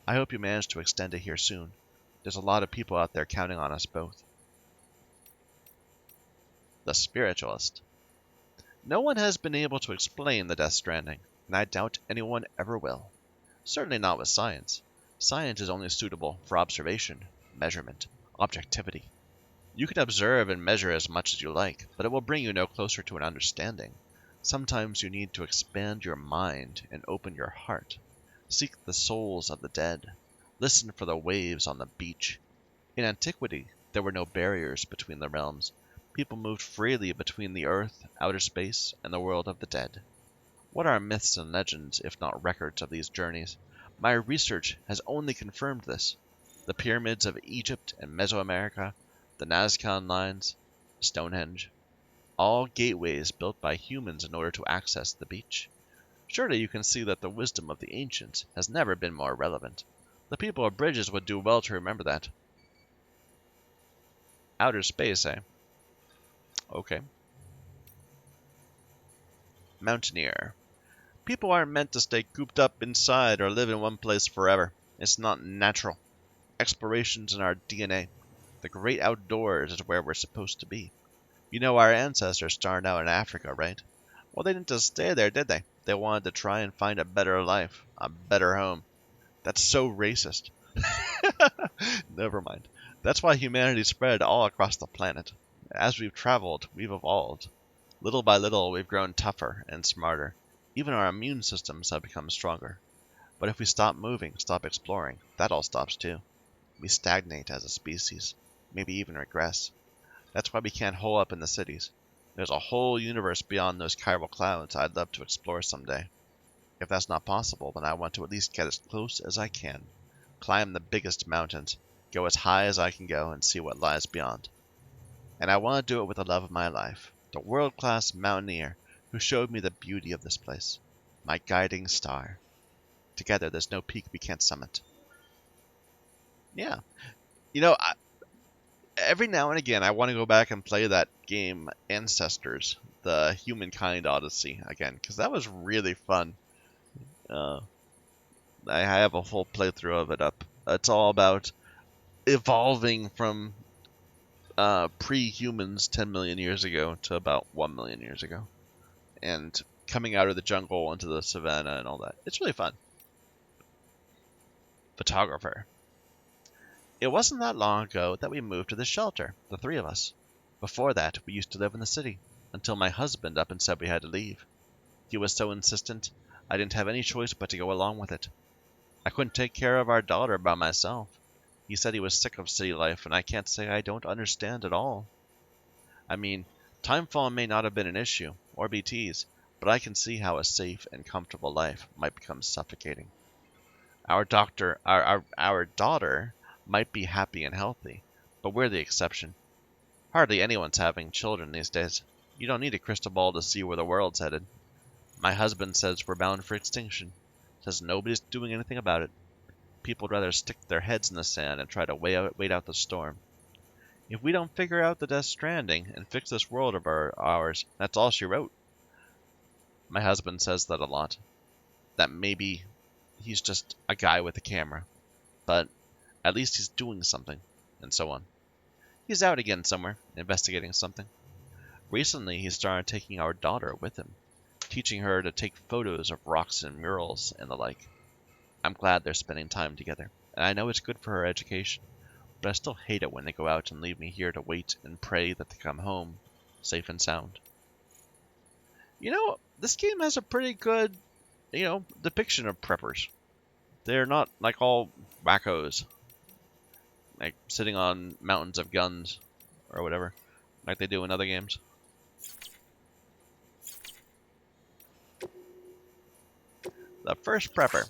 I hope you manage to extend it here soon. There's a lot of people out there counting on us both. The Spiritualist. No one has been able to explain the Death Stranding, and I doubt anyone ever will. Certainly not with science. Science is only suitable for observation, measurement, objectivity. You can observe and measure as much as you like, but it will bring you no closer to an understanding. Sometimes you need to expand your mind and open your heart. Seek the souls of the dead. Listen for the waves on the beach. In antiquity, there were no barriers between the realms. People moved freely between the earth, outer space, and the world of the dead. What are myths and legends if not records of these journeys? My research has only confirmed this. The pyramids of Egypt and Mesoamerica, the Nazca lines, Stonehenge, all gateways built by humans in order to access the beach. Surely you can see that the wisdom of the ancients has never been more relevant. The people of Bridges would do well to remember that. Outer space, eh? Okay. Mountaineer. People aren't meant to stay cooped up inside or live in one place forever. It's not natural. Exploration's in our DNA. The great outdoors is where we're supposed to be. You know our ancestors started out in Africa, right? Well, they didn't just stay there, did they? They wanted to try and find a better life, a better home. That's so racist. Never mind. That's why humanity spread all across the planet. As we've traveled, we've evolved. Little by little, we've grown tougher and smarter. Even our immune systems have become stronger. But if we stop moving, stop exploring, that all stops too. We stagnate as a species, maybe even regress. That's why we can't hole up in the cities. There's a whole universe beyond those chiral clouds I'd love to explore someday. If that's not possible, then I want to at least get as close as I can. Climb the biggest mountains, go as high as I can go, and see what lies beyond. And I want to do it with the love of my life, the world-class mountaineer who showed me the beauty of this place, my guiding star. Together, there's no peak we can't summit. Yeah. You know, every now and again, I want to go back and play that game, Ancestors, the Humankind Odyssey, again, because that was really fun. I have a full playthrough of it up. It's all about evolving from pre-humans 10 million years ago to about 1 million years ago. And coming out of the jungle into the savannah and all that. It's really fun. Photographer. It wasn't that long ago that we moved to the shelter, the three of us. Before that, we used to live in the city, until my husband up and said we had to leave. He was so insistent, I didn't have any choice but to go along with it. I couldn't take care of our daughter by myself. He said he was sick of city life, and I can't say I don't understand at all. I mean, timefall may not have been an issue, or be teased, but I can see how a safe and comfortable life might become suffocating. Our daughter might be happy and healthy, but we're the exception. Hardly anyone's having children these days. You don't need a crystal ball to see where the world's headed. My husband says we're bound for extinction. Says nobody's doing anything about it. People would rather stick their heads in the sand and try to wait out the storm. If we don't figure out the Death Stranding and fix this world of ours, that's all she wrote. My husband says that a lot. That maybe he's just a guy with a camera, but at least he's doing something, and so on. He's out again somewhere, investigating something. Recently, he started taking our daughter with him, teaching her to take photos of rocks and murals and the like. I'm glad they're spending time together, and I know it's good for her education, but I still hate it when they go out and leave me here to wait and pray that they come home, safe and sound. You know, this game has a pretty good, depiction of preppers. They're not like all wackos, like sitting on mountains of guns or whatever, like they do in other games. The first prepper.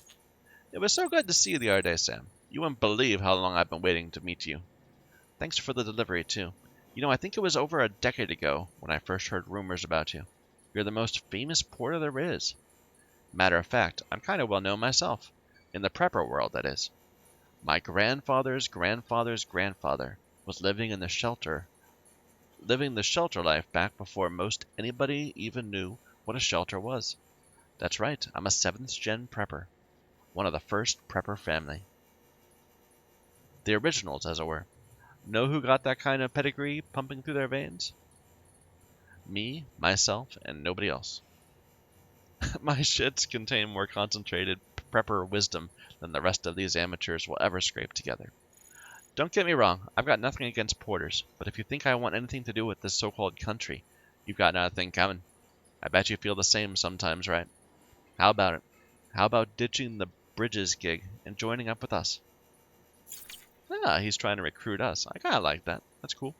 It was so good to see you the other day, Sam. You wouldn't believe how long I've been waiting to meet you. Thanks for the delivery, too. I think it was over a decade ago when I first heard rumors about you. You're the most famous porter there is. Matter of fact, I'm kind of well known myself. In the prepper world, that is. My grandfather's grandfather's grandfather was living the shelter life back before most anybody even knew what a shelter was. That's right, I'm a 7th gen prepper. One of the first prepper family. The originals, as it were. Know who got that kind of pedigree pumping through their veins? Me, myself, and nobody else. My shits contain more concentrated prepper wisdom than the rest of these amateurs will ever scrape together. Don't get me wrong, I've got nothing against porters, but if you think I want anything to do with this so-called country, you've got another thing coming. I bet you feel the same sometimes, right? How about it? How about ditching the Bridges gig and joining up with us? Ah, he's trying to recruit us. I kinda like that. That's cool.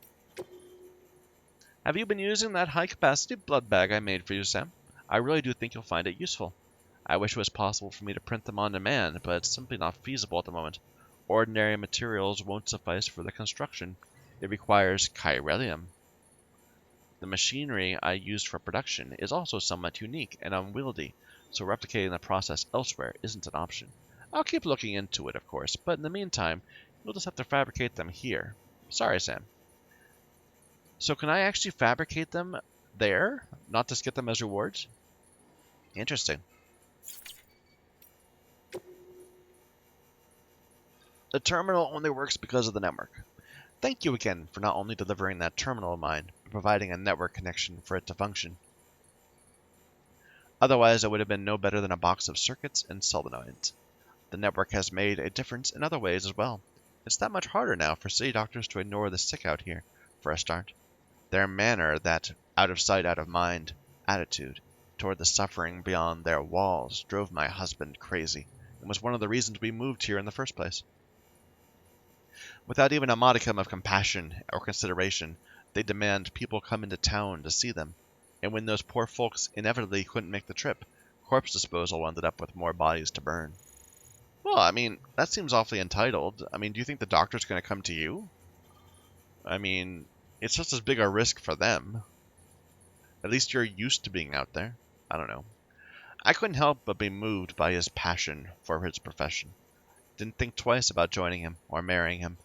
Have you been using that high-capacity blood bag I made for you, Sam? I really do think you'll find it useful. I wish it was possible for me to print them on demand, but it's simply not feasible at the moment. Ordinary materials won't suffice for the construction. It requires chiralium. The machinery I used for production is also somewhat unique and unwieldy, so replicating the process elsewhere isn't an option. I'll keep looking into it, of course, but in the meantime, you'll just have to fabricate them here. Sorry, Sam. So can I actually fabricate them there, not just get them as rewards? Interesting. The terminal only works because of the network. Thank you again for not only delivering that terminal of mine, but providing a network connection for it to function. Otherwise, it would have been no better than a box of circuits and solenoids. The network has made a difference in other ways as well. It's that much harder now for city doctors to ignore the sick out here, for a start. Their manner, that out of sight, out of mind attitude toward the suffering beyond their walls, drove my husband crazy, and was one of the reasons we moved here in the first place. Without even a modicum of compassion or consideration, they demand people come into town to see them, and when those poor folks inevitably couldn't make the trip, corpse disposal ended up with more bodies to burn. Well, I mean, that seems awfully entitled. I mean, do you think the doctor's going to come to you? I mean, it's just as big a risk for them. At least you're used to being out there. I don't know. I couldn't help but be moved by his passion for his profession. Didn't think twice about joining him or marrying him.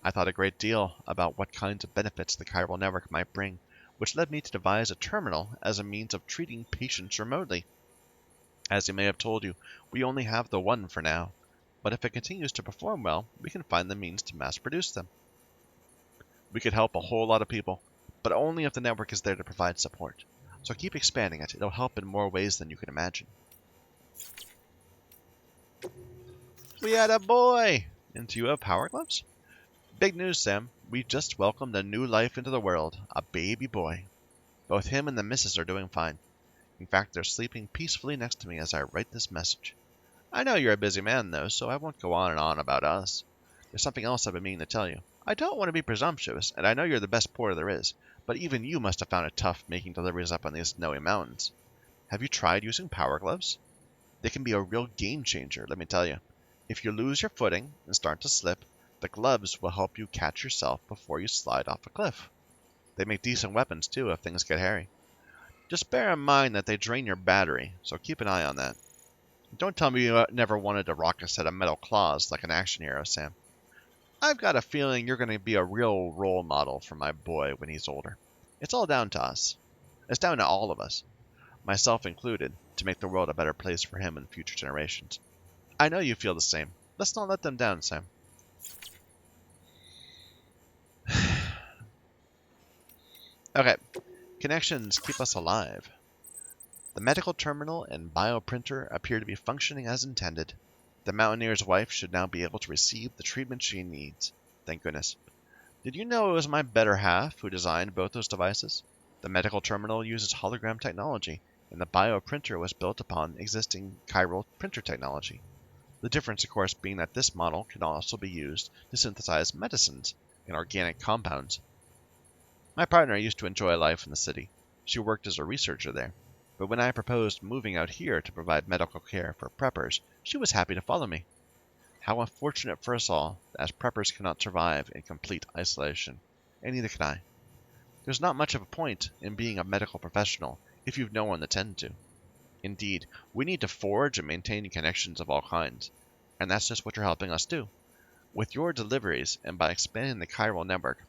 I thought a great deal about what kinds of benefits the chiral network might bring, which led me to devise a terminal as a means of treating patients remotely. As he may have told you, we only have the one for now, but if it continues to perform well, we can find the means to mass produce them. We could help a whole lot of people, but only if the network is there to provide support. So keep expanding it. It'll help in more ways than you can imagine. We had a boy! And do you have power gloves? Big news, Sam. We just welcomed a new life into the world, a baby boy. Both him and the missus are doing fine. In fact, they're sleeping peacefully next to me as I write this message. I know you're a busy man, though, so I won't go on and on about us. There's something else I've been meaning to tell you. I don't want to be presumptuous, and I know you're the best porter there is, but even you must have found it tough making deliveries up on these snowy mountains. Have you tried using power gloves? They can be a real game changer, let me tell you. If you lose your footing and start to slip, the gloves will help you catch yourself before you slide off a cliff. They make decent weapons, too, if things get hairy. Just bear in mind that they drain your battery, so keep an eye on that. Don't tell me you never wanted to rock a set of metal claws like an action hero, Sam. I've got a feeling you're going to be a real role model for my boy when he's older. It's all down to us. It's down to all of us, myself included, to make the world a better place for him and future generations. I know you feel the same. Let's not let them down, Sam. Okay. Connections keep us alive. The medical terminal and bioprinter appear to be functioning as intended. The mountaineer's wife should now be able to receive the treatment she needs. Thank goodness. Did you know it was my better half who designed both those devices? The medical terminal uses hologram technology, and the bioprinter was built upon existing chiral printer technology. The difference, of course, being that this model can also be used to synthesize medicines and organic compounds. My partner used to enjoy life in the city. She worked as a researcher there. But when I proposed moving out here to provide medical care for preppers, she was happy to follow me. How unfortunate for us all, as preppers cannot survive in complete isolation, and neither can I. There's not much of a point in being a medical professional if you've no one to tend to. Indeed, we need to forge and maintain connections of all kinds, and that's just what you're helping us do. With your deliveries and by expanding the chiral network.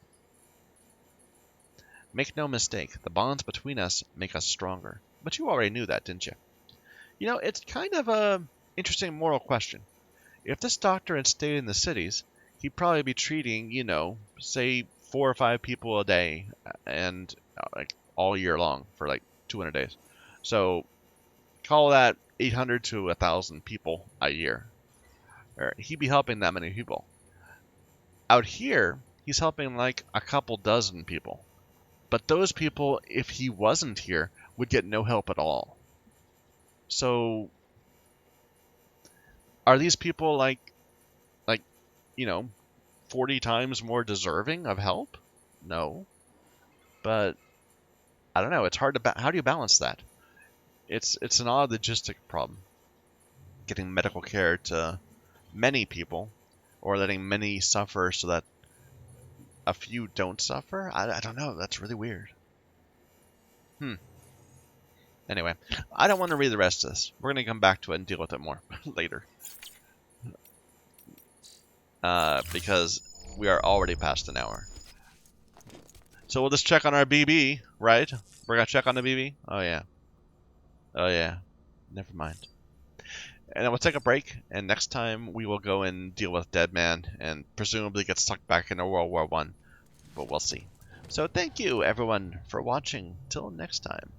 Make no mistake, the bonds between us make us stronger. But you already knew that, didn't you? You know, it's kind of a interesting moral question. If this doctor had stayed in the cities, he'd probably be treating, say 4 or 5 people a day and like all year long for like 200 days. So call that 800 to 1,000 people a year. Or he'd be helping that many people. Out here, he's helping like a couple dozen people. But those people, if he wasn't here, would get no help at all. So, are these people like 40 times more deserving of help? No. But, I don't know, it's hard to, how do you balance that? It's an odd logistic problem. Getting medical care to many people, or letting many suffer so that a few don't suffer? I don't know, that's really weird. Anyway, I don't want to read the rest of this. We're going to come back to it and deal with it more later. Because we are already past an hour. So we'll just check on our BB, right? We're going to check on the BB? Oh, yeah. Oh, yeah. Never mind. And then we'll take a break, and next time we will go and deal with Deadman and presumably get sucked back into World War I. But we'll see. So thank you, everyone, for watching. Till next time.